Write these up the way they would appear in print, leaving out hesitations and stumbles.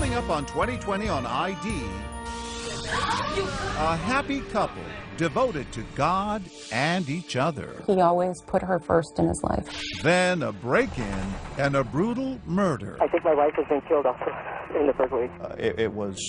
Coming up on 2020 on ID, a happy couple devoted to God and each other. He always put her first in his life. Then a break-in and a brutal murder. I think my wife has been killed also in the burglary. It was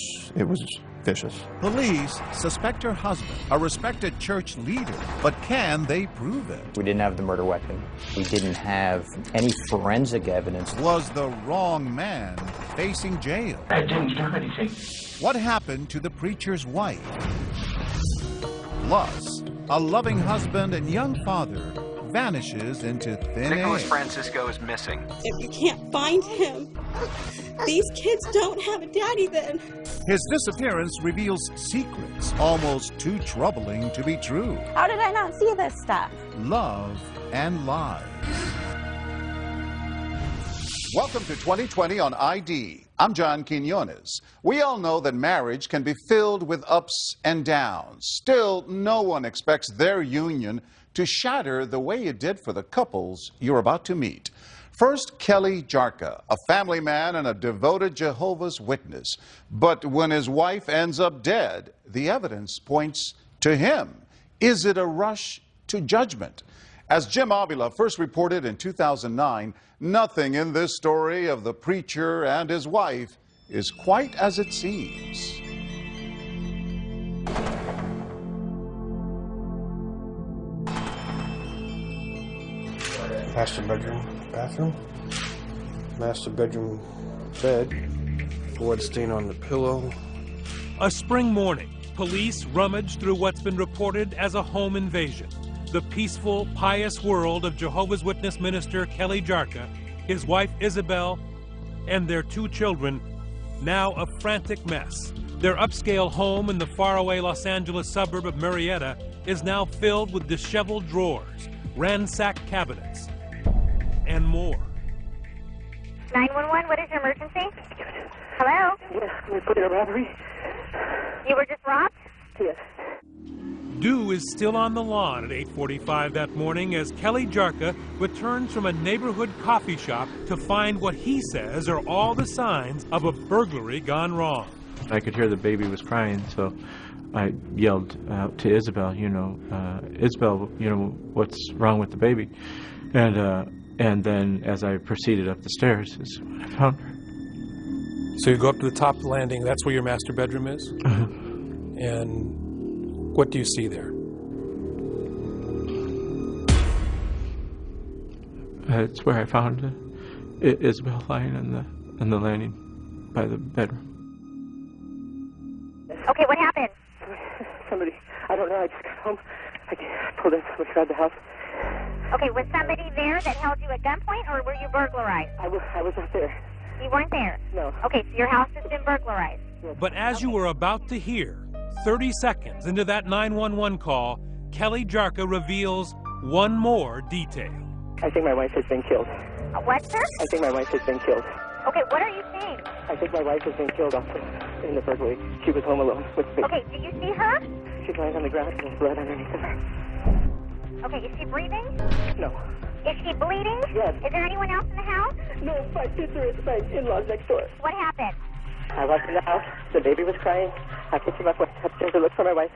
vicious. Police suspect her husband, a respected church leader, but can they prove it? We didn't have the murder weapon. We didn't have any forensic evidence. Was the wrong man facing jail? I didn't do anything. What happened to the preacher's wife? Plus, a loving husband and young father vanishes into thin Nicholas air. Francisco is missing. If you can't find him, these kids don't have a daddy then. His disappearance reveals secrets almost too troubling to be true. How did I not see this stuff? Love and lies. Welcome to 2020 on ID. I'm John Quinones. We all know that marriage can be filled with ups and downs. Still, no one expects their union to shatter the way it did for the couples you're about to meet. First, Kelly Jarka, a family man and a devoted Jehovah's Witness. But when his wife ends up dead, the evidence points to him. Is it a rush to judgment? As Jim Avila first reported in 2009, nothing in this story of the preacher and his wife is quite as it seems. Master bedroom, bathroom, master bedroom bed, blood stain on the pillow. A spring morning, police rummage through what's been reported as a home invasion. The peaceful, pious world of Jehovah's Witness minister Kelly Jarka, his wife Isabel, and their 2 children, now a frantic mess. Their upscale home in the faraway Los Angeles suburb of Murrieta is now filled with disheveled drawers, ransacked cabinets, and more. 911, what is your emergency? Hello? Yeah, can we put in a robbery? You were just robbed? Yes. Dew is still on the lawn at 8:45 that morning as Kelly Jarka returns from a neighborhood coffee shop to find what he says are all the signs of a burglary gone wrong. I could hear the baby was crying, so I yelled out to Isabel, Isabel, what's wrong with the baby? And then as I proceeded up the stairs is when I found her. So you go up to the top landing, that's where your master bedroom is? And what do you see there? It's where I found Isabel lying on the landing by the bedroom. Okay, what happened? Somebody, I don't know, I just got home. I pulled in, somebody grabbed the house. Okay, was somebody there that held you at gunpoint, or were you burglarized? I was not there. You weren't there? No. Okay, so your house has been burglarized. But as you were about to hear, 30 seconds into that 911 call, Kelly Jarka reveals one more detail. I think my wife has been killed. What, sir? I think my wife has been killed. Okay, what are you saying? I think my wife has been killed also in the burglary. She was home alone with me. Okay, do you see her? She's lying on the ground and there's blood underneath of her. Okay, is she breathing? No. Is she bleeding? Yes. Is there anyone else in the house? No, my sister is my in-laws next door. What happened? I walked in the house. The baby was crying. I picked him up, went upstairs to look for my wife.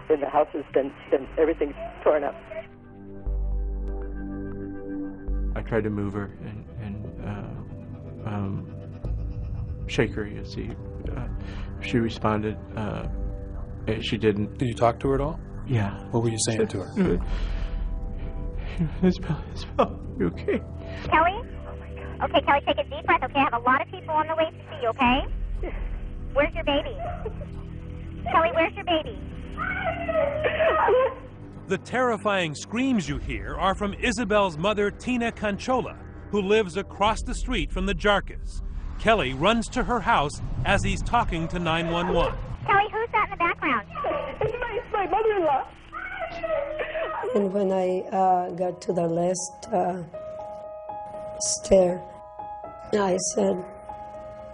And the house has been everything's torn up. I tried to move her and shake her, you see. She responded. She didn't. Did you talk to her at all? Yeah. What were you saying to her? Isabel, you okay? Kelly? Okay, Kelly, take a deep breath, okay? I have a lot of people on the way to see you, okay? Where's your baby? Kelly, where's your baby? The terrifying screams you hear are from Isabel's mother, Tina Conchola, who lives across the street from the Jarkas. Kelly runs to her house as he's talking to 911. Kelly, who's that in the background? It's my mother-in-law. And when I got to the last stair, I said,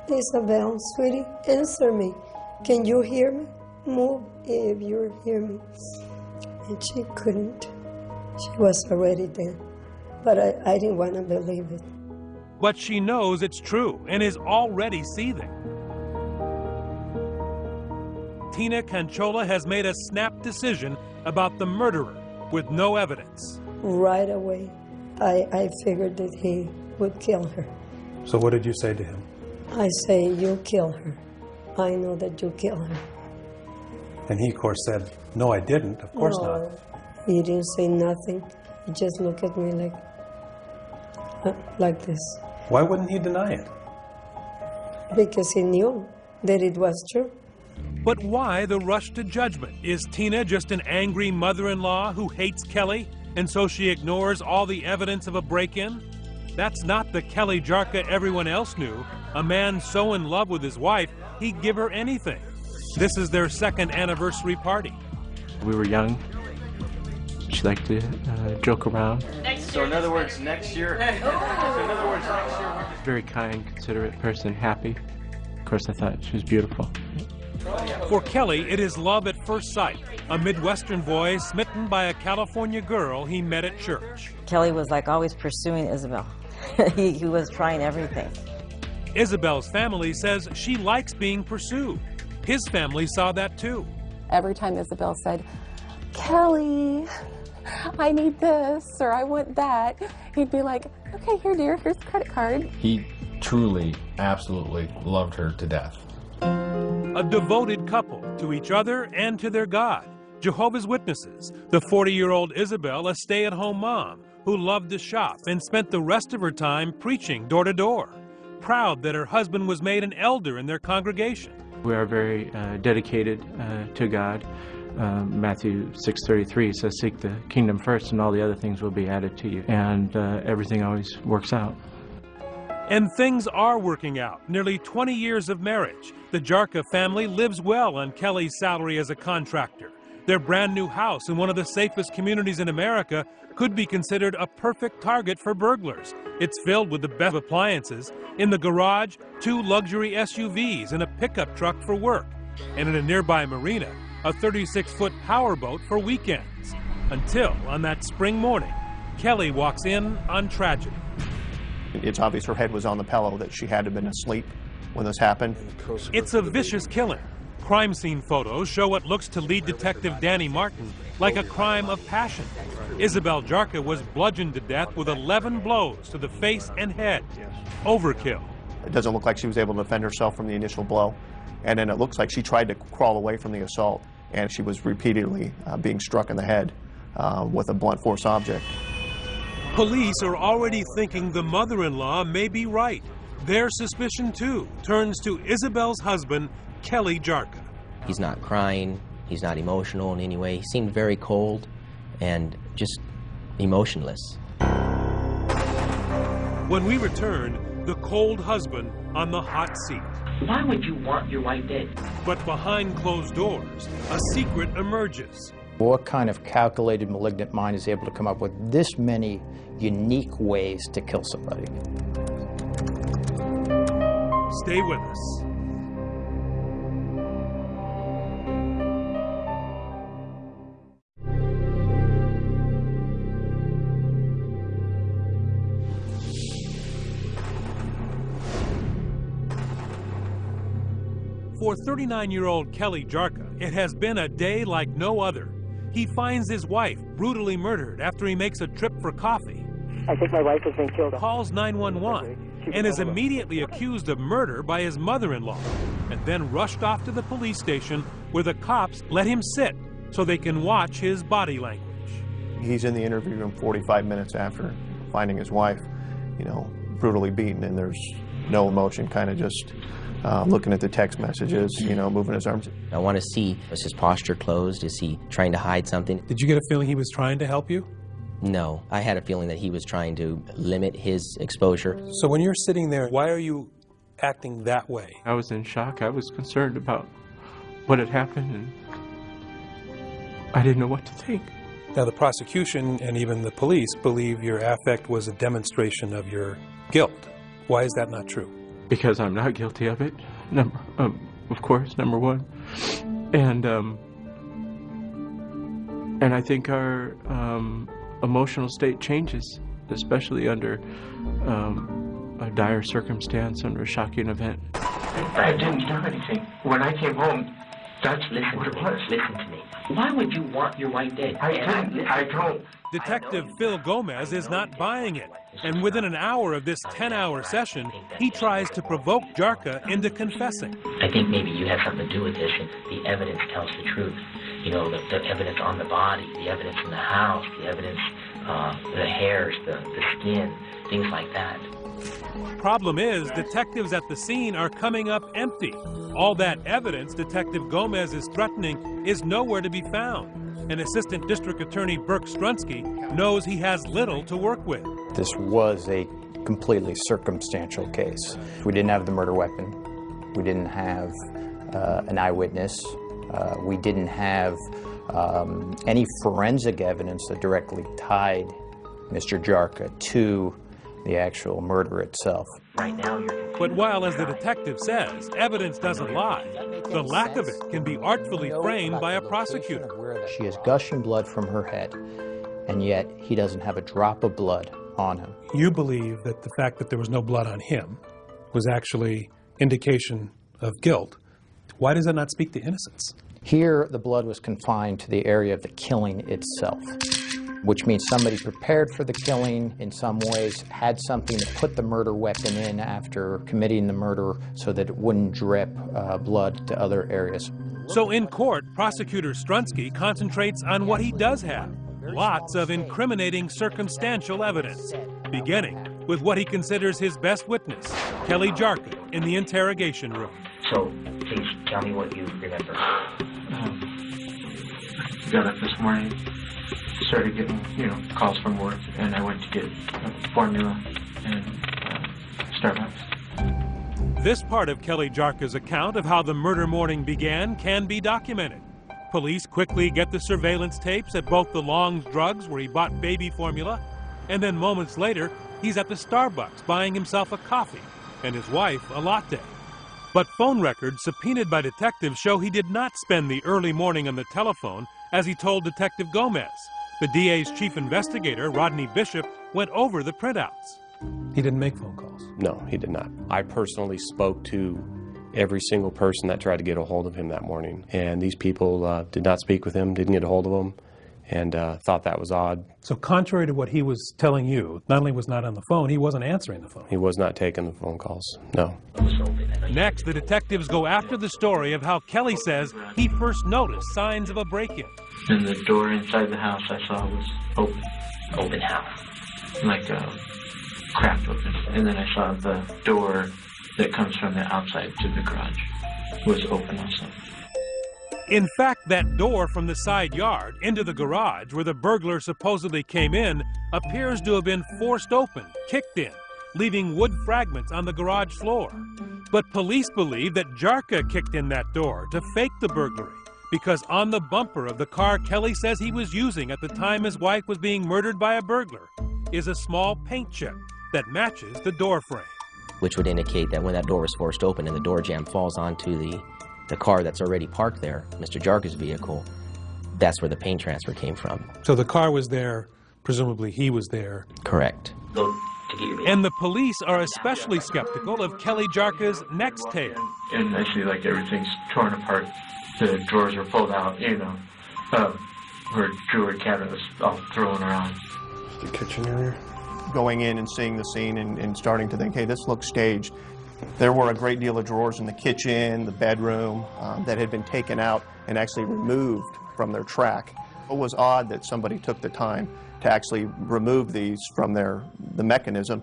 Isabel, sweetie, answer me. Can you hear me? Move if you hear me. And she couldn't. She was already dead. But I didn't want to believe it. But she knows it's true and is already seething. Tina Canchola has made a snap decision about the murderer with no evidence. Right away, I figured that he would kill her. So what did you say to him? I say, you kill her. I know that you kill her. And he, of course, said, no, I didn't. Of course not. He didn't say nothing. He just looked at me like this. Why wouldn't he deny it? Because he knew that it was true. But why the rush to judgment? Is Tina just an angry mother-in-law who hates Kelly, and so she ignores all the evidence of a break-in? That's not the Kelly Jarka everyone else knew, a man so in love with his wife, he'd give her anything. This is their second anniversary party. We were young. She liked to joke around. So in other words, next year. Very kind, considerate person, happy. Of course, I thought she was beautiful. For Kelly, it is love at first sight, a Midwestern boy smitten by a California girl he met at church. Kelly was like always pursuing Isabel. he was trying everything. Isabel's family says she likes being pursued. His family saw that too. Every time Isabel said, Kelly, I need this, or I want that, he'd be like, okay, here, dear, here's the credit card. He truly, absolutely loved her to death. A devoted couple to each other and to their God. Jehovah's Witnesses, the 40-year-old Isabel, a stay-at-home mom who loved to shop and spent the rest of her time preaching door to door. Proud that her husband was made an elder in their congregation. We are very dedicated to God. Matthew 6:33 says, seek the kingdom first and all the other things will be added to you. And everything always works out. And things are working out. Nearly 20 years of marriage. The Jarka family lives well on Kelly's salary as a contractor. Their brand new house in one of the safest communities in America could be considered a perfect target for burglars. It's filled with the best appliances. In the garage, 2 luxury SUVs and a pickup truck for work. And in a nearby marina, a 36-foot powerboat for weekends. Until, on that spring morning, Kelly walks in on tragedy. It's obvious her head was on the pillow, that she had to have been asleep when this happened. It's a vicious killing. Crime scene photos show what looks to lead detective Danny Martin like a crime of passion. Isabel Jarka was bludgeoned to death with 11 blows to the face and head. Overkill. It doesn't look like she was able to defend herself from the initial blow. And then it looks like she tried to crawl away from the assault, and she was repeatedly being struck in the head with a blunt force object. Police are already thinking the mother-in-law may be right. Their suspicion, too, turns to Isabel's husband, Kelly Jarka. He's not crying. He's not emotional in any way. He seemed very cold and just emotionless. When we return, the cold husband on the hot seat. Why would you want your wife dead? But behind closed doors, a secret emerges. What kind of calculated malignant mind is able to come up with this many unique ways to kill somebody? Stay with us. For 39-year-old Kelly Jarka, it has been a day like no other. He finds his wife brutally murdered after he makes a trip for coffee. I think my wife has been killed. Calls 911 and is immediately accused of murder by his mother-in-law, and then rushed off to the police station where the cops let him sit so they can watch his body language. He's in the interview room 45 minutes after finding his wife, brutally beaten, and there's no emotion, kind of just looking at the text messages, moving his arms. I want to see, is his posture closed? Is he trying to hide something? Did you get a feeling he was trying to help you? No, I had a feeling that he was trying to limit his exposure. So when you're sitting there, why are you acting that way? I was in shock. I was concerned about what had happened, and I didn't know what to think. Now, the prosecution and even the police believe your affect was a demonstration of your guilt. Why is that not true? Because I'm not guilty of it, of course, number one. And I think our emotional state changes, especially under a dire circumstance, under a shocking event. I didn't do anything. When I came home, Judge, listen to me. Listen to me. Why would you want your wife dead? I don't. Detective Phil Gomez is not buying it. And within an hour of this 10-hour session, he tries to provoke Jarka into confessing. I think maybe you have something to do with this, and the evidence tells the truth. You know, the evidence on the body, the evidence in the house, the evidence, the hairs, the skin, things like that. Problem is, detectives at the scene are coming up empty. All that evidence Detective Gomez is threatening is nowhere to be found. And Assistant District Attorney Burke Strunsky knows he has little to work with. This was a completely circumstantial case. We didn't have the murder weapon. We didn't have an eyewitness. We didn't have any forensic evidence that directly tied Mr. Jarka to the actual murder itself. But while, as the detective says, evidence doesn't lie, the lack of it can be artfully framed by a prosecutor. She is gushing blood from her head, and yet he doesn't have a drop of blood on him. You believe that the fact that there was no blood on him was actually indication of guilt. Why does that not speak to innocence? Here, the blood was confined to the area of the killing itself, which means somebody prepared for the killing in some ways, had something to put the murder weapon in after committing the murder so that it wouldn't drip blood to other areas. So in court, Prosecutor Strunsky concentrates on what he does have, lots of incriminating circumstantial evidence, beginning with what he considers his best witness, Kelly Jarka, in the interrogation room. So, please, tell me what you remember. Got up this morning, started getting, calls from work, and I went to get formula and Starbucks. This part of Kelly Jarka's account of how the murder morning began can be documented. Police quickly get the surveillance tapes at both the Long's Drugs, where he bought baby formula, and then moments later, he's at the Starbucks buying himself a coffee and his wife a latte. But phone records subpoenaed by detectives show he did not spend the early morning on the telephone, as he told Detective Gomez. The DA's chief investigator, Rodney Bishop, went over the printouts. He didn't make phone calls? No, he did not. I personally spoke to every single person that tried to get a hold of him that morning. And these people did not speak with him, didn't get a hold of him, and thought that was odd. So contrary to what he was telling you, not only was not on the phone, he wasn't answering the phone. He was not taking the phone calls, no. Next, the detectives go after the story of how Kelly says he first noticed signs of a break-in. And the door inside the house I saw was open. Open house? Like cracked open. And then I saw the door that comes from the outside to the garage was open also. In fact, that door from the side yard into the garage where the burglar supposedly came in appears to have been forced open, kicked in, leaving wood fragments on the garage floor. But police believe that Jarka kicked in that door to fake the burglary, because on the bumper of the car Kelly says he was using at the time his wife was being murdered by a burglar is a small paint chip that matches the door frame. Which would indicate that when that door was forced open and the door jamb falls onto the car that's already parked there, Mr. Jarka's vehicle, that's where the paint transfer came from. So the car was there, presumably he was there. Correct. And the police are especially skeptical of Kelly Jarka's next tale. And I see like everything's torn apart. The drawers are pulled out, her jewelry cabinet was all thrown around. The kitchen area? Going in and seeing the scene and starting to think, hey, this looks staged. There were a great deal of drawers in the kitchen, the bedroom, that had been taken out and actually removed from their track. It was odd that somebody took the time to actually remove these from the mechanism.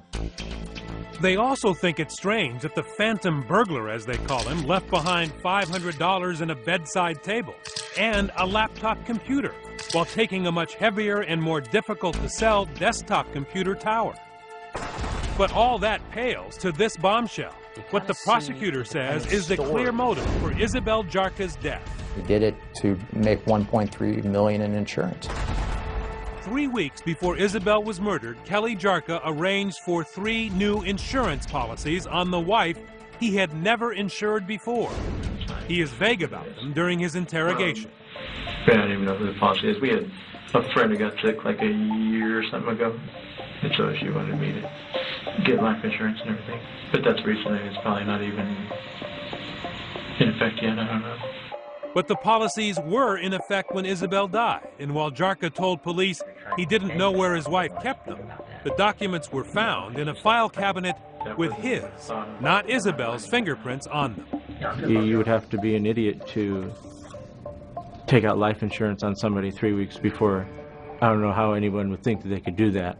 They also think it's strange that the phantom burglar, as they call him, left behind $500 in a bedside table and a laptop computer, while taking a much heavier and more difficult to sell desktop computer tower. But all that pales to this bombshell. What the prosecutor says is the clear motive for Isabel Jarka's death. He did it to make $1.3 million in insurance. 3 weeks before Isabel was murdered, Kelly Jarka arranged for 3 new insurance policies on the wife he had never insured before. He is vague about them during his interrogation. I don't even know who the policy is. We had a friend who got sick like a year or something ago, and so she wanted me to get life insurance and everything. But that's recently. It's probably not even in effect yet. I don't know. But the policies were in effect when Isabel died, and while Jarka told police he didn't know where his wife kept them, the documents were found in a file cabinet with his, not Isabel's, fingerprints on them. You would have to be an idiot to take out life insurance on somebody 3 weeks before. I don't know how anyone would think that they could do that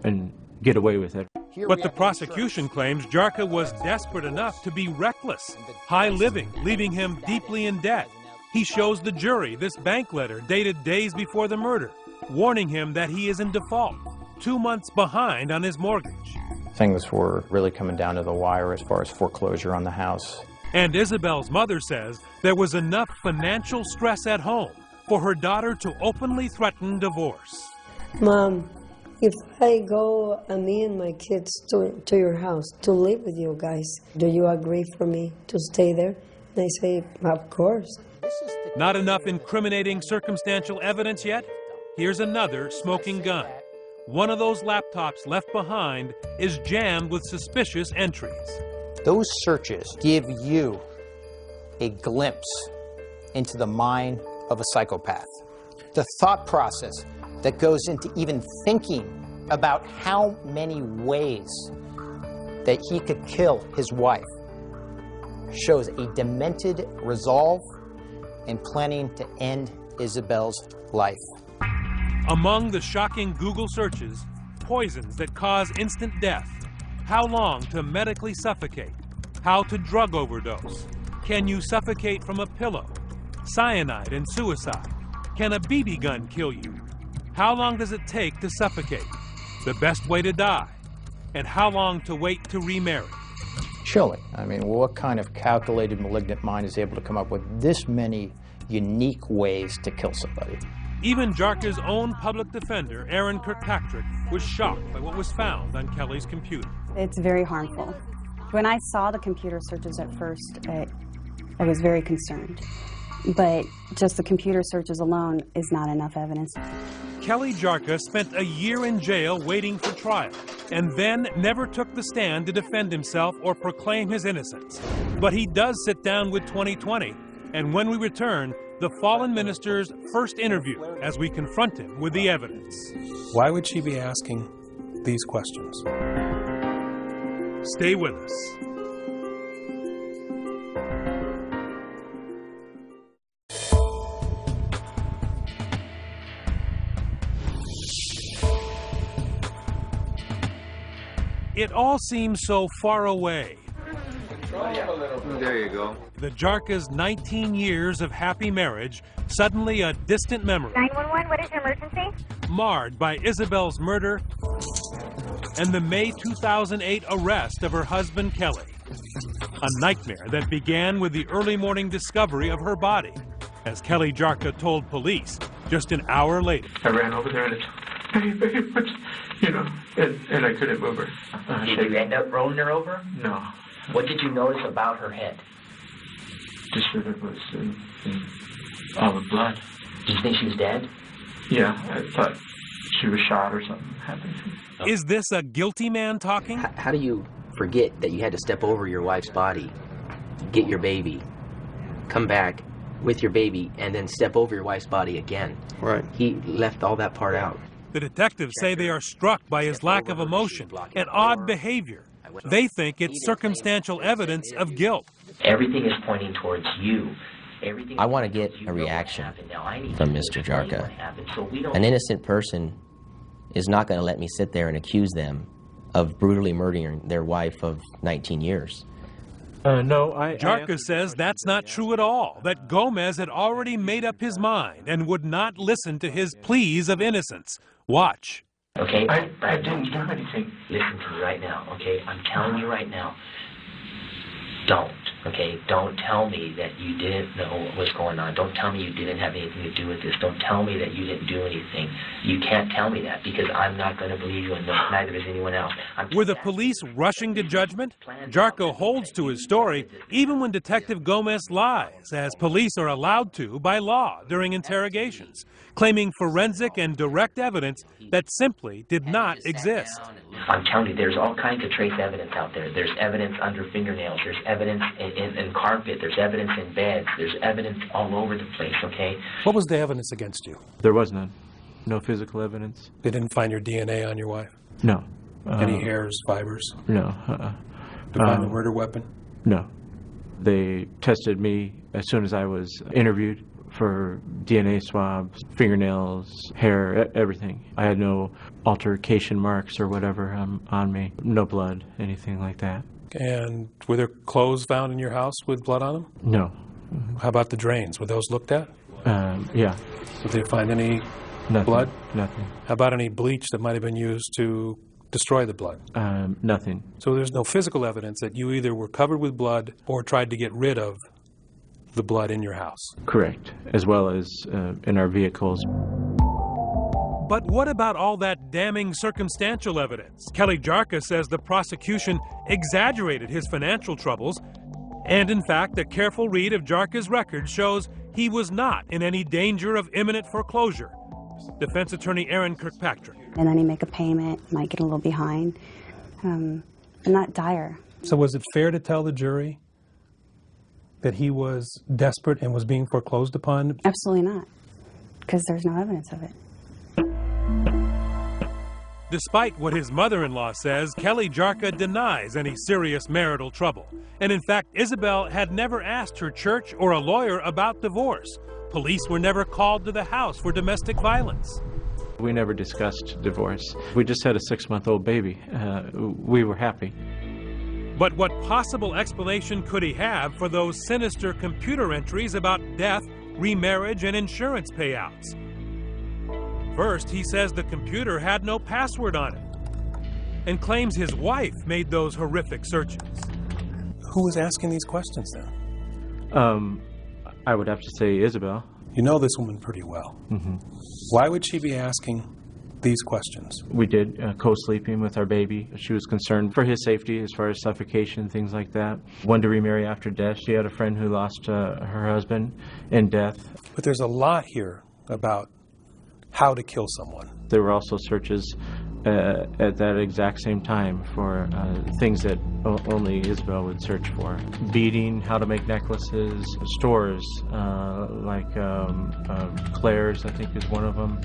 and get away with it. But the prosecution claims Jarka was desperate enough to be reckless, high-living, leaving him deeply in debt. He shows the jury this bank letter dated days before the murder, warning him that he is in default, 2 months behind on his mortgage. Things were really coming down to the wire as far as foreclosure on the house. And Isabel's mother says there was enough financial stress at home for her daughter to openly threaten divorce. Mom, if I go, me and my kids to your house to live with you guys, do you agree for me to stay there? And I say, of course. Not enough incriminating circumstantial evidence yet? Here's another smoking gun. One of those laptops left behind is jammed with suspicious entries. Those searches give you a glimpse into the mind of a psychopath. The thought process that goes into even thinking about how many ways that he could kill his wife shows a demented resolve and planning to end Isabel's life. Among the shocking Google searches, poisons that cause instant death, how long to medically suffocate, how to drug overdose, can you suffocate from a pillow, cyanide and suicide, can a BB gun kill you, how long does it take to suffocate, the best way to die, and how long to wait to remarry. Chilling. I mean, what kind of calculated malignant mind is able to come up with this many unique ways to kill somebody? Even Jarka's own public defender, Aaron Kirkpatrick, was shocked by what was found on Kelly's computer. It's very harmful. When I saw the computer searches at first, I was very concerned. But just the computer searches alone is not enough evidence. Kelly Jarka spent a year in jail waiting for trial, and then never took the stand to defend himself or proclaim his innocence. But he does sit down with 2020, and when we return, the fallen minister's first interview as we confront him with the evidence. Why would she be asking these questions? Stay with us. It all seems so far away. There you go. The Jarka's 19 years of happy marriage, suddenly a distant memory. 911, what is your emergency? Marred by Isabel's murder and the May 2008 arrest of her husband, Kelly. A nightmare that began with the early morning discovery of her body, as Kelly Jarka told police just an hour later. I ran over there and it's, hey, babe, you know, and I couldn't move her. Did you end up rolling her over? No. What did you notice about her head? Just that it was in all the blood. Did you think she was dead? Yeah, I thought she was shot or something happened to her. Is this a guilty man talking? How do you forget that you had to step over your wife's body, get your baby, come back with your baby, and then step over your wife's body again? Right. He left all that part out. The detectives say they are struck by his lack of emotion and odd behavior. They think it's circumstantial evidence of guilt. Everything is pointing towards you. I want to get a reaction from Mr. Jarka. An innocent person is not going to let me sit there and accuse them of brutally murdering their wife of 19 years. No, Jarka says that's not true at all, that Gomez had already made up his mind and would not listen to his pleas of innocence. Watch. Okay? I didn't do anything. Listen to me right now, okay? I'm telling you right now. Don't, okay? Don't tell me that you didn't know what was going on. Don't tell me you didn't have anything to do with this. Don't tell me that you didn't do anything. You can't tell me that because I'm not going to believe you and neither is anyone else. Were the police rushing to judgment? Jarka holds to his story even when Detective Gomez lies, as police are allowed to by law during interrogations, claiming forensic and direct evidence that simply did not exist. I'm telling you, there's all kinds of trace evidence out there. There's evidence under fingernails. There's evidence in carpet. There's evidence in beds. There's evidence all over the place, okay? What was the evidence against you? There was none. No physical evidence. They didn't find your DNA on your wife? No. Any hairs, fibers? No. To find the murder weapon? No. They tested me as soon as I was interviewed for DNA swabs, fingernails, hair, everything. I had no altercation marks or whatever on me. No blood, anything like that. And were there clothes found in your house with blood on them? No. How about the drains? Were those looked at? Yeah. Did they find any blood? Nothing. How about any bleach that might have been used to destroy the blood? Nothing. So there's no physical evidence that you either were covered with blood or tried to get rid of the blood in your house? Correct, as well as in our vehicles. But what about all that damning circumstantial evidence? Kelly Jarka says the prosecution exaggerated his financial troubles, and in fact, a careful read of Jarka's record shows he was not in any danger of imminent foreclosure. Defense attorney Aaron Kirkpatrick. And then he make a payment, might get a little behind, not dire. So was it fair to tell the jury that he was desperate and was being foreclosed upon? Absolutely not, because there's no evidence of it. Despite what his mother-in-law says, Kelly Jarka denies any serious marital trouble. And in fact, Isabel had never asked her church or a lawyer about divorce. Police were never called to the house for domestic violence. We never discussed divorce. We just had a 6-month-old baby. We were happy. But what possible explanation could he have for those sinister computer entries about death, remarriage, and insurance payouts? First, he says the computer had no password on it and claims his wife made those horrific searches. Who was asking these questions then? I would have to say Isabel. You know this woman pretty well. Mm-hmm. Why would she be asking these questions? We did co-sleeping with our baby. She was concerned for his safety as far as suffocation, things like that. Wanted to remarry after death. She had a friend who lost her husband in death. But there's a lot here about how to kill someone. There were also searches at that exact same time for things that only Isabel would search for. Beading, how to make necklaces, stores like Claire's, I think is one of them.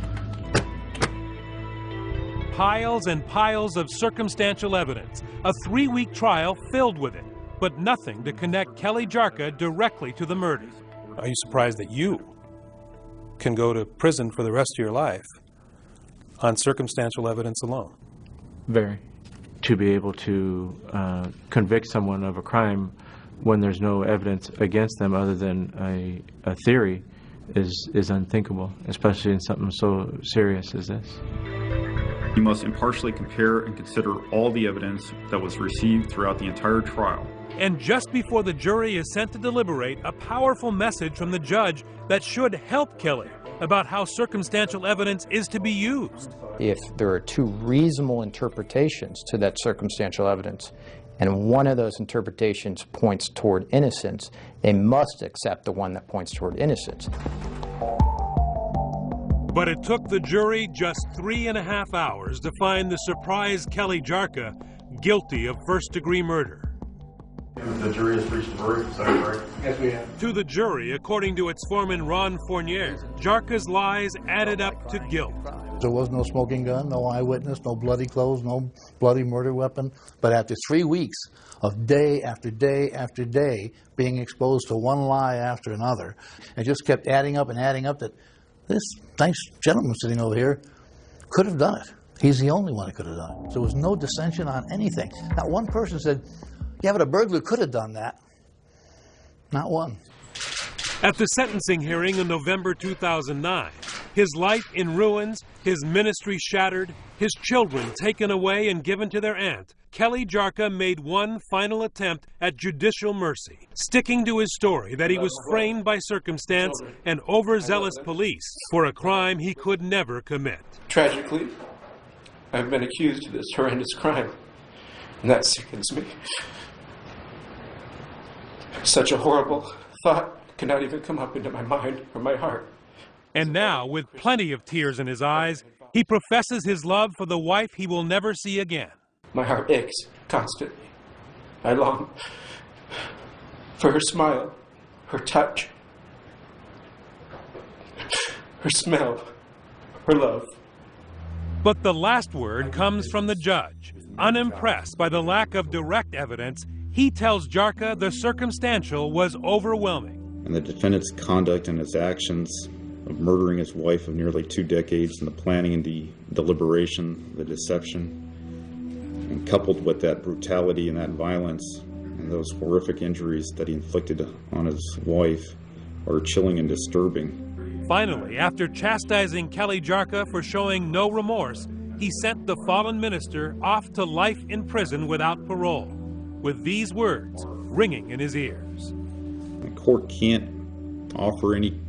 Piles and piles of circumstantial evidence, a 3-week trial filled with it, but nothing to connect Kelly Jarka directly to the murder. Are you surprised that you can go to prison for the rest of your life on circumstantial evidence alone? Very. To be able to convict someone of a crime when there's no evidence against them other than a theory is unthinkable, especially in something so serious as this. You must impartially compare and consider all the evidence that was received throughout the entire trial. And just before the jury is sent to deliberate, a powerful message from the judge that should help Kelly about how circumstantial evidence is to be used. If there are 2 reasonable interpretations to that circumstantial evidence, and one of those interpretations points toward innocence, they must accept the one that points toward innocence. But it took the jury just 3.5 hours to find the surprise Kelly Jarka guilty of first-degree murder. The jury has reached a verdict, is that correct? Yes, we have. To the jury, according to its foreman Ron Fournier, Jarka's lies added up to guilt. There was no smoking gun, no eyewitness, no bloody clothes, no bloody murder weapon. But after 3 weeks of day after day after day being exposed to one lie after another, it just kept adding up that this nice gentleman sitting over here could have done it. He's the only one that could have done it. There was no dissension on anything. Not one person said, yeah, but a burglar could have done that. Not one. At the sentencing hearing in November 2009, his life in ruins, his ministry shattered, his children taken away and given to their aunt, Kelly Jarka made one final attempt at judicial mercy, sticking to his story that he was framed by circumstance and overzealous police for a crime he could never commit. Tragically, I've been accused of this horrendous crime, and that sickens me. Such a horrible thought cannot even come up into my mind or my heart. And now, with plenty of tears in his eyes, he professes his love for the wife he will never see again. My heart aches constantly. I long for her smile, her touch, her smell, her love. But the last word comes from the judge. Unimpressed by the lack of direct evidence, he tells Jarka the circumstantial was overwhelming. And the defendant's conduct and his actions of murdering his wife of nearly 2 decades, and the planning and the deliberation, the deception, and coupled with that brutality and that violence and those horrific injuries that he inflicted on his wife are chilling and disturbing. Finally, after chastising Kelly Jarka for showing no remorse, he sent the fallen minister off to life in prison without parole, with these words ringing in his ears. The court can't offer any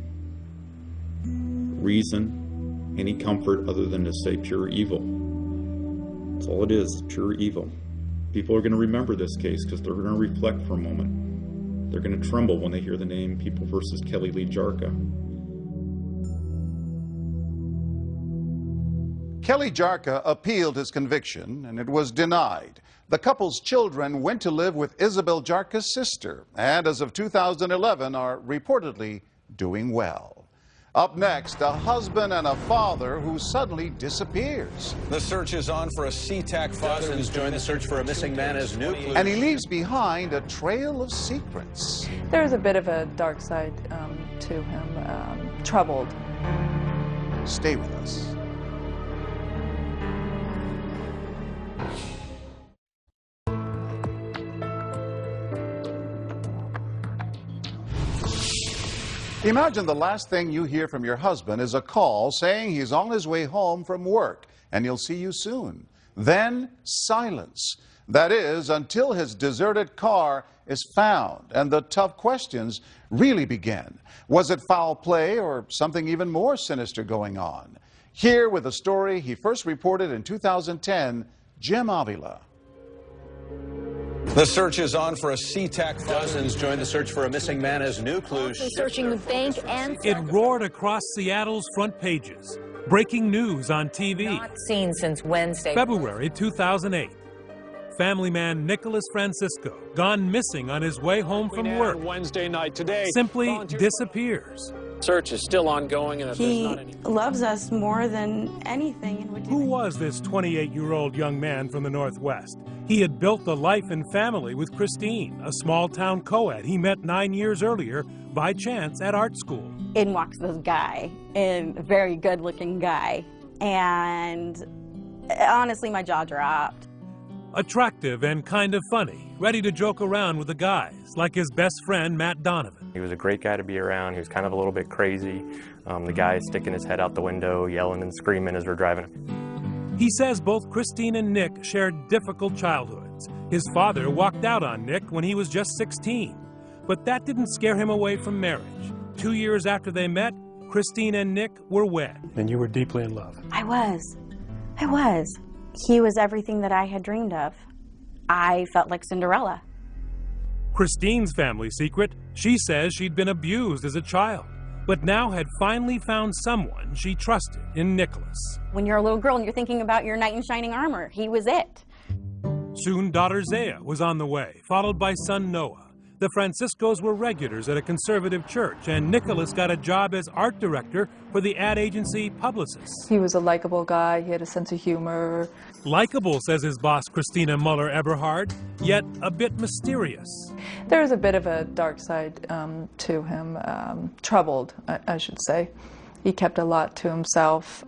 reason, any comfort other than to say pure evil. That's all it is, pure evil. People are going to remember this case because they're going to reflect for a moment. They're going to tremble when they hear the name People versus Kelly Lee Jarka. Kelly Jarka appealed his conviction, and it was denied. The couple's children went to live with Isabel Jarka's sister, and as of 2011 are reportedly doing well. Up next, a husband and a father who suddenly disappears. The search is on for a SeaTac father who's joined the search for a missing man as new clues. And he leaves behind a trail of secrets. There's a bit of a dark side to him, troubled. Stay with us. Imagine the last thing you hear from your husband is a call saying he's on his way home from work and he'll see you soon. Then silence. That is, until his deserted car is found and the tough questions really begin. Was it foul play or something even more sinister going on? Here with a story he first reported in 2010, Jim Avila. The search is on for a SeaTac. Dozens joined the search for a missing man as new clues. Searching the bank and... It roared across Seattle's front pages. Breaking news on TV. Not seen since Wednesday. February 2008. Family man Nicholas Francisco, gone missing on his way home from work. Wednesday night today. Simply disappears. Search is still ongoing, and if there's not any... loves us more than anything. Who was this 28-year-old young man from the Northwest? He had built a life and family with Christine, a small-town co-ed he met 9 years earlier by chance at art school. In walks this guy, a very good-looking guy, and honestly, my jaw dropped. Attractive and kind of funny, ready to joke around with the guys, like his best friend, Matt Donovan. He was a great guy to be around. He was kind of a little bit crazy. The guy sticking his head out the window, yelling and screaming as we're driving. He says both Christine and Nick shared difficult childhoods. His father walked out on Nick when he was just 16. But that didn't scare him away from marriage. 2 years after they met, Christine and Nick were wed. And you were deeply in love. I was. He was everything that I had dreamed of. I felt like Cinderella. Christine's family secret, she says she'd been abused as a child, but now had finally found someone she trusted in Nicholas. When you're a little girl and you're thinking about your knight in shining armor, he was it. Soon daughter Zaya was on the way, followed by son Noah. The Franciscos were regulars at a conservative church, and Nicholas got a job as art director for the ad agency Publicis. He was a likable guy. He had a sense of humor. Likable, says his boss, Christina Muller-Eberhard, yet a bit mysterious. There was a bit of a dark side to him, troubled, I should say. He kept a lot to himself.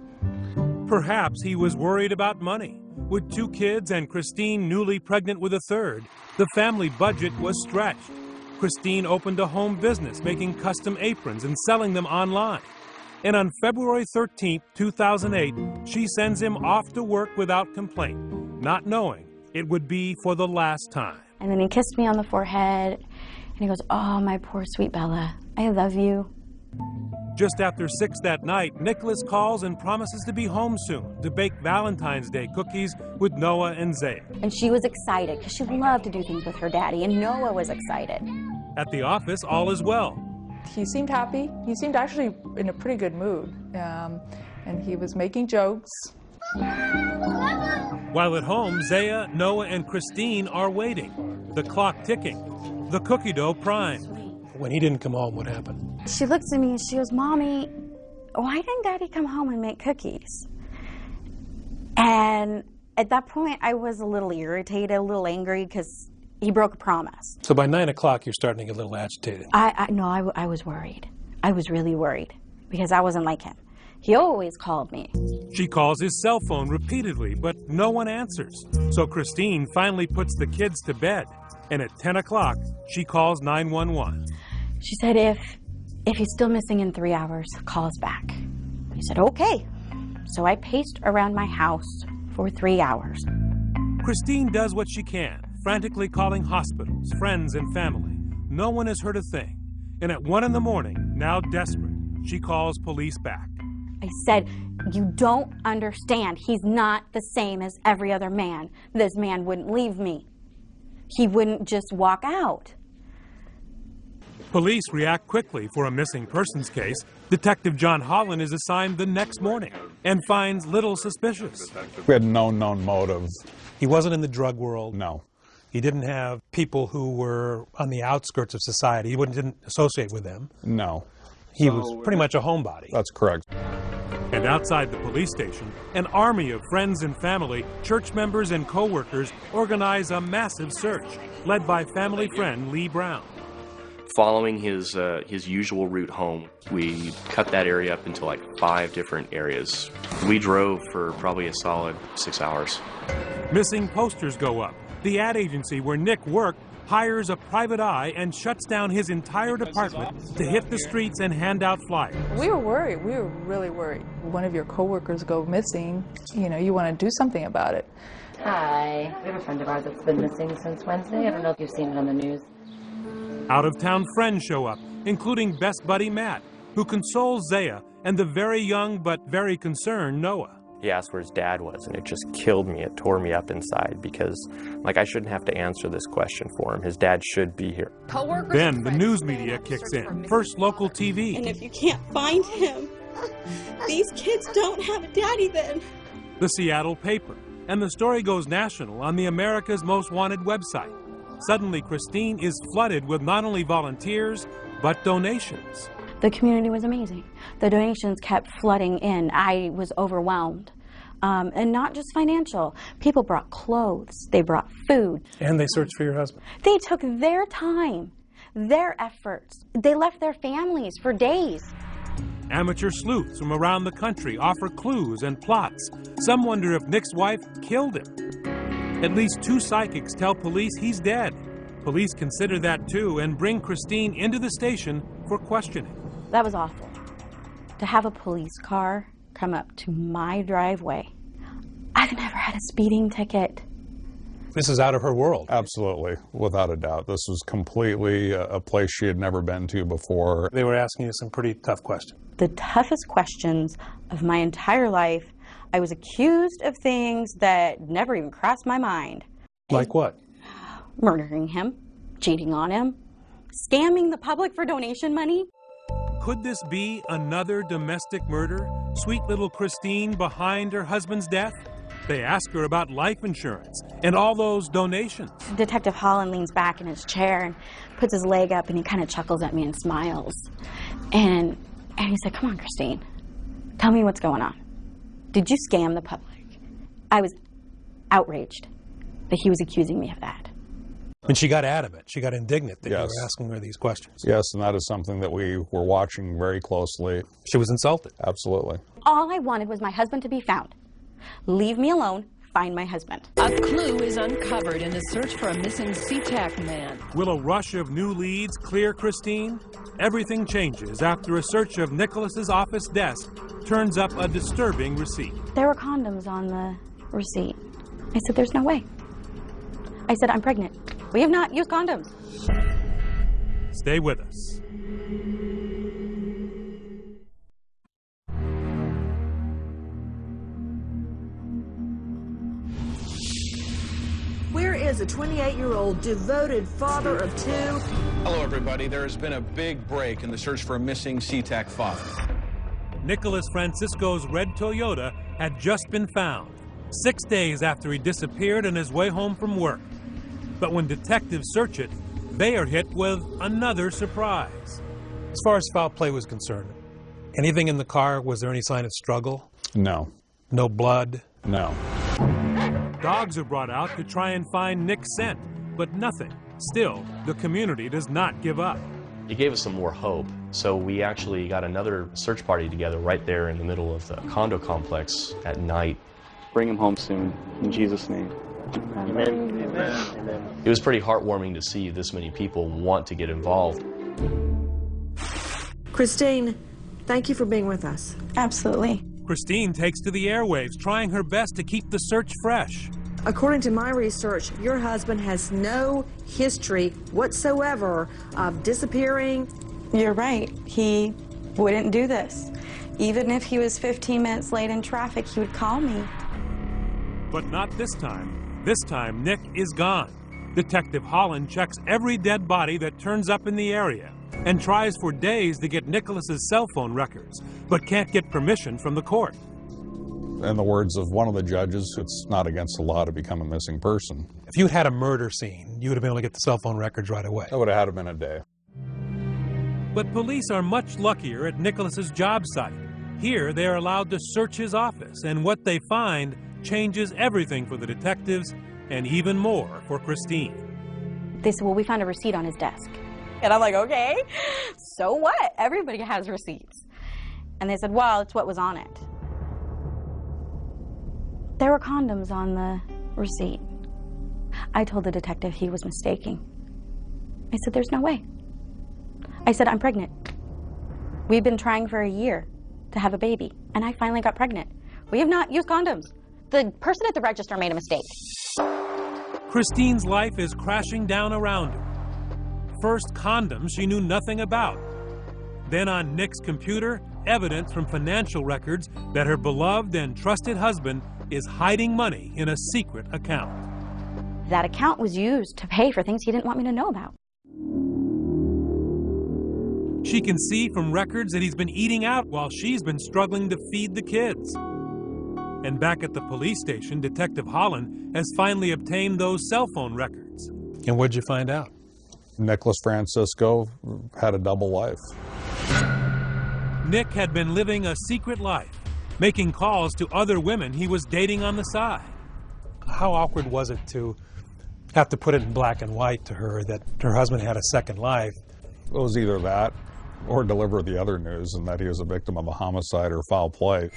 Perhaps he was worried about money. With 2 kids and Christine newly pregnant with a third, the family budget was stretched. Christine opened a home business making custom aprons and selling them online. And on February 13, 2008, she sends him off to work without complaint, not knowing it would be for the last time. And then he kissed me on the forehead, and he goes, "Oh, my poor sweet Bella, I love you." Just after 6 that night, Nicholas calls and promises to be home soon to bake Valentine's Day cookies with Noah and Zaya. And she was excited because she loved to do things with her daddy, and Noah was excited. At the office, all is well. He seemed happy. He seemed actually in a pretty good mood, and he was making jokes. While at home, Zaya, Noah, and Christine are waiting, the clock ticking. the cookie dough primed. When he didn't come home, what happened? She looks at me and she goes, "Mommy, why didn't Daddy come home and make cookies?" And at that point, I was a little irritated, a little angry, because he broke a promise. So by 9 o'clock, you're starting to get a little agitated. I was worried. I was really worried, because I wasn't like him. He always called me. She calls his cell phone repeatedly, but no one answers. So Christine finally puts the kids to bed. And at 10 o'clock, she calls 911. She said, if he's still missing in 3 hours, call us back. I said, okay. So I paced around my house for 3 hours. Christine does what she can, frantically calling hospitals, friends, and family. No one has heard a thing. And at 1 in the morning, now desperate, she calls police back. I said, you don't understand. He's not the same as every other man. This man wouldn't leave me. He wouldn't just walk out. Police react quickly for a missing persons case. Detective John Holland is assigned the next morning and finds little suspicious. We had no known motive. He wasn't in the drug world. No. He didn't have people who were on the outskirts of society. He didn't associate with them. No. He was pretty much a homebody. That's correct. And outside the police station, an army of friends and family, church members and co-workers organize a massive search, led by family friend Lee Brown. Following his usual route home, we cut that area up into like 5 different areas. We drove for probably a solid 6 hours. Missing posters go up. The ad agency where Nick worked hires a private eye and shuts down his entire department to hit the streets and hand out flyers. We were worried. We were really worried. One of your coworkers go missing, you want to do something about it. Hi. We have a friend of ours that's been missing since Wednesday. I don't know if you've seen it on the news. Out-of-town friends show up, including best buddy Matt, who consoles Zaya and the very young but very concerned Noah. He asked where his dad was, and it just killed me. It tore me up inside because, I shouldn't have to answer this question for him. His dad should be here. Then the news media kicks in. First local TV. And if you can't find him, these kids don't have a daddy then. The Seattle paper. And the story goes national on the America's Most Wanted website. Suddenly, Christine is flooded with not only volunteers, but donations. The community was amazing. The donations kept flooding in. I was overwhelmed. And not just financial. People brought clothes. They brought food. And they searched for your husband. They took their time, their efforts. They left their families for days. Amateur sleuths from around the country offer clues and plots. Some wonder if Nick's wife killed him. At least 2 psychics tell police he's dead. Police consider that too and bring Christine into the station for questioning. That was awful. To have a police car come up to my driveway. I've never had a speeding ticket. This is out of her world. Absolutely, without a doubt. This was completely a place she had never been to before. They were asking you some pretty tough questions. The toughest questions of my entire life. I was accused of things that never even crossed my mind. Like what? Murdering him, cheating on him, scamming the public for donation money. Could this be another domestic murder? Sweet little Christine behind her husband's death? They ask her about life insurance and all those donations. Detective Holland leans back in his chair and puts his leg up and he kind of chuckles at me and smiles. And he said, "Come on, Christine, tell me what's going on. Did you scam the public?" I was outraged that he was accusing me of that. And she got adamant. She got indignant that Yes. you were asking her these questions. Yes, and that is something that we were watching very closely. She was insulted. Absolutely. All I wanted was my husband to be found. Leave me alone. Find my husband. A clue is uncovered in the search for a missing SeaTac man. Will a rush of new leads clear Christine? Everything changes after a search of Nicholas's office desk turns up a disturbing receipt. There were condoms on the receipt. I said, "There's no way." I said, "I'm pregnant. We have not used condoms." Stay with us. Where is a 28-year-old devoted father of 2? Hello, everybody. There has been a big break in the search for a missing SeaTac father. Nicholas Francisco's red Toyota had just been found, 6 days after he disappeared on his way home from work. But when detectives search it, they are hit with another surprise. As far as foul play was concerned, anything in the car, was there any sign of struggle? No. No blood? No. Dogs are brought out to try and find Nick's scent, but nothing. Still, the community does not give up. It gave us some more hope, so we actually got another search party together right there in the middle of the condo complex at night. Bring him home soon, in Jesus' name. Amen. Amen. It was pretty heartwarming to see this many people want to get involved. Christine, thank you for being with us. Absolutely. Christine takes to the airwaves, trying her best to keep the search fresh. According to my research, your husband has no history whatsoever of disappearing. You're right. He wouldn't do this. Even if he was 15 minutes late in traffic, he would call me. But not this time. This time, Nick is gone. Detective Holland checks every dead body that turns up in the area and tries for days to get Nicholas's cell phone records, but can't get permission from the court. In the words of one of the judges, it's not against the law to become a missing person. If you had a murder scene, you would have been able to get the cell phone records right away. I would have had them in a day. But police are much luckier at Nicholas's job site. Here, they are allowed to search his office, and what they find changes everything for the detectives and even more for Christine. They said, well, we found a receipt on his desk. And I'm like, okay, so what? Everybody has receipts. And they said, well, it's what was on it. There were condoms on the receipt. I told the detective he was mistaking. I said, there's no way. I said, I'm pregnant. We've been trying for a year to have a baby, and I finally got pregnant. We have not used condoms. The person at the register made a mistake. Christine's life is crashing down around her. First, condoms she knew nothing about. Then on Nick's computer, evidence from financial records that her beloved and trusted husband is hiding money in a secret account. That account was used to pay for things he didn't want me to know about. She can see from records that he's been eating out while she's been struggling to feed the kids. And back at the police station, Detective Holland has finally obtained those cell phone records. And what'd you find out? Nicholas Francisco had a double life. Nick had been living a secret life, making calls to other women he was dating on the side. How awkward was it to have to put it in black and white to her that her husband had a second life? It was either that or deliver the other news, and that he was a victim of a homicide or foul play.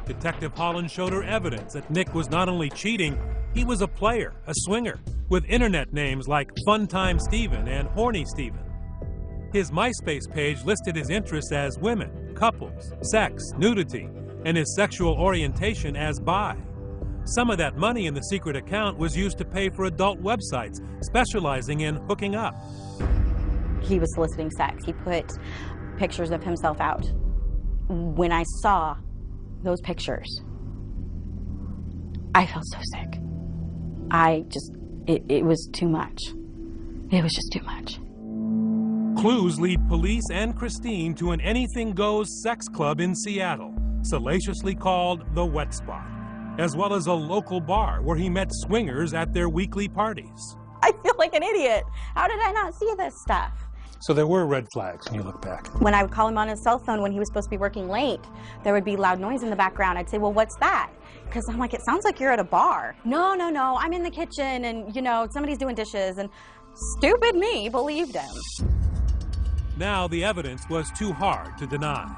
Detective Holland showed her evidence that Nick was not only cheating, he was a player, a swinger, with internet names like Funtime Steven and Horny Steven. His MySpace page listed his interests as women, couples, sex, nudity, and his sexual orientation as bi. Some of that money in the secret account was used to pay for adult websites specializing in hooking up. He was soliciting sex. He put pictures of himself out. When I saw those pictures, I felt so sick. It was too much. It was just too much. Clues lead police and Christine to an anything-goes sex club in Seattle, salaciously called The Wet Spot, as well as a local bar where he met swingers at their weekly parties. I feel like an idiot. How did I not see this stuff? So there were red flags when you look back. When I would call him on his cell phone when he was supposed to be working late, there would be loud noise in the background. I'd say, well, what's that? Because I'm like, it sounds like you're at a bar. No, I'm in the kitchen and, somebody's doing dishes. And stupid me believed him. Now the evidence was too hard to deny.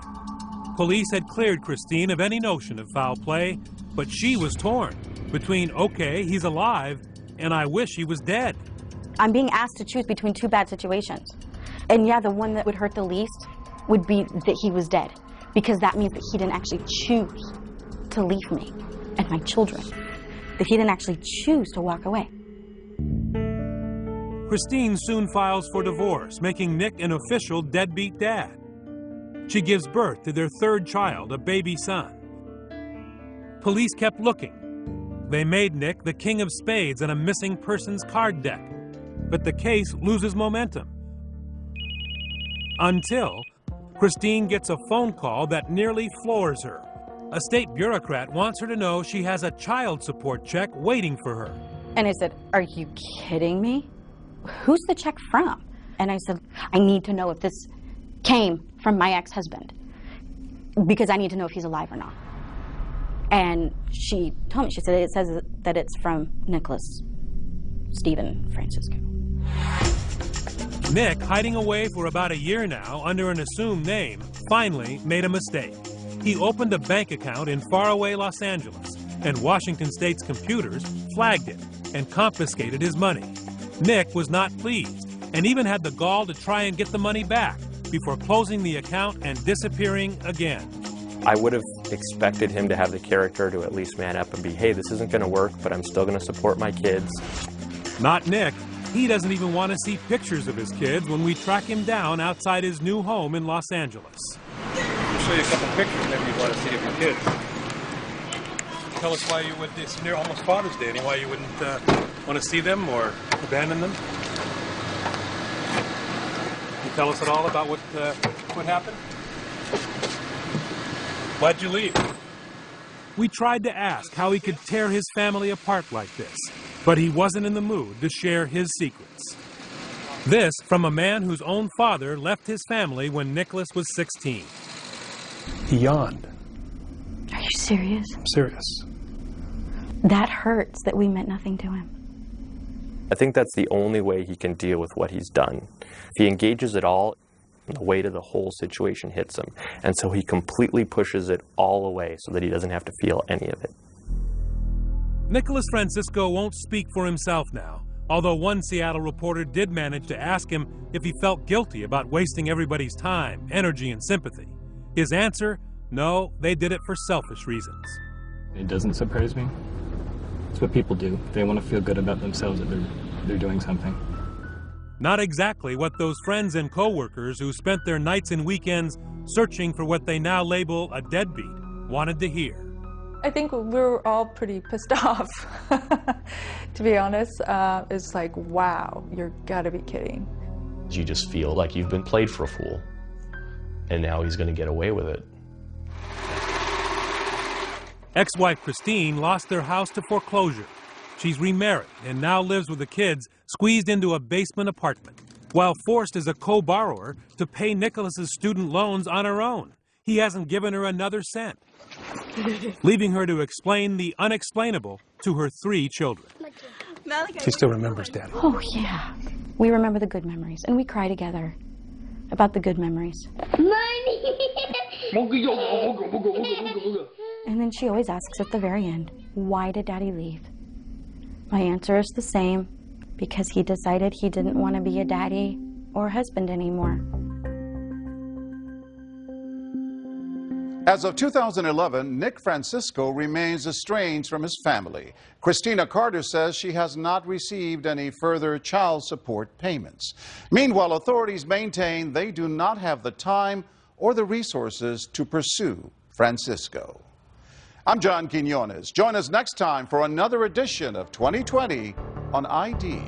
Police had cleared Christine of any notion of foul play, but she was torn between, okay, he's alive, and I wish he was dead. I'm being asked to choose between two bad situations. And yeah, the one that would hurt the least would be that he was dead, because that means that he didn't actually choose to leave me and my children, that he didn't actually choose to walk away. Christine soon files for divorce, making Nick an official deadbeat dad. She gives birth to their third child, a baby son. Police kept looking. They made Nick the king of spades on a missing persons card deck, but the case loses momentum. Until Christine gets a phone call that nearly floors her. A state bureaucrat wants her to know she has a child support check waiting for her. And I said, are you kidding me? who's the check from? And I said, I need to know if this came from my ex-husband, because I need to know if he's alive or not. And she told me, she said, it says that it's from Nicholas Stephen Francisco. Nick, hiding away for about a year now under an assumed name, finally made a mistake. He opened a bank account in faraway Los Angeles, and Washington State's computers flagged it and confiscated his money. Nick was not pleased and even had the gall to try and get the money back before closing the account and disappearing again. I would have expected him to have the character to at least man up and be, hey, this isn't going to work, but I'm still going to support my kids. Not Nick. He doesn't even want to see pictures of his kids when we track him down outside his new home in Los Angeles. I'll show you a couple pictures maybe you'd want to see of your kids. Tell us why you would, it's near almost Father's Day, and why you wouldn't want to see them or abandon them. Can you tell us at all about what happened? Why'd you leave? We tried to ask how he could tear his family apart like this, but he wasn't in the mood to share his secrets. This from a man whose own father left his family when Nicholas was 16. He yawned. Are you serious? I'm serious. That hurts that we meant nothing to him. I think that's the only way he can deal with what he's done. If he engages at all, the weight of the whole situation hits him. And so he completely pushes it all away so that he doesn't have to feel any of it. Nicholas Francisco won't speak for himself now, although one Seattle reporter did manage to ask him if he felt guilty about wasting everybody's time, energy, and sympathy. His answer, no, they did it for selfish reasons. It doesn't surprise me. It's what people do. They want to feel good about themselves that they're doing something. Not exactly what those friends and co-workers who spent their nights and weekends searching for what they now label a deadbeat wanted to hear. I think we were all pretty pissed off, to be honest. It's like, wow, you're gotta be kidding. You just feel like you've been played for a fool, and now he's going to get away with it. Ex-wife Christine lost their house to foreclosure. She's remarried and now lives with the kids squeezed into a basement apartment, while forced as a co-borrower to pay Nicholas's student loans on her own. He hasn't given her another cent, leaving her to explain the unexplainable to her 3 children. She still remembers Daddy. Oh, yeah. We remember the good memories, and we cry together about the good memories. And then she always asks at the very end, why did Daddy leave? My answer is the same, because he decided he didn't want to be a daddy or husband anymore. As of 2011, Nick Francisco remains estranged from his family. Christina Carter says she has not received any further child support payments. Meanwhile, authorities maintain they do not have the time or the resources to pursue Francisco. I'm John Quinones. Join us next time for another edition of 2020 on ID.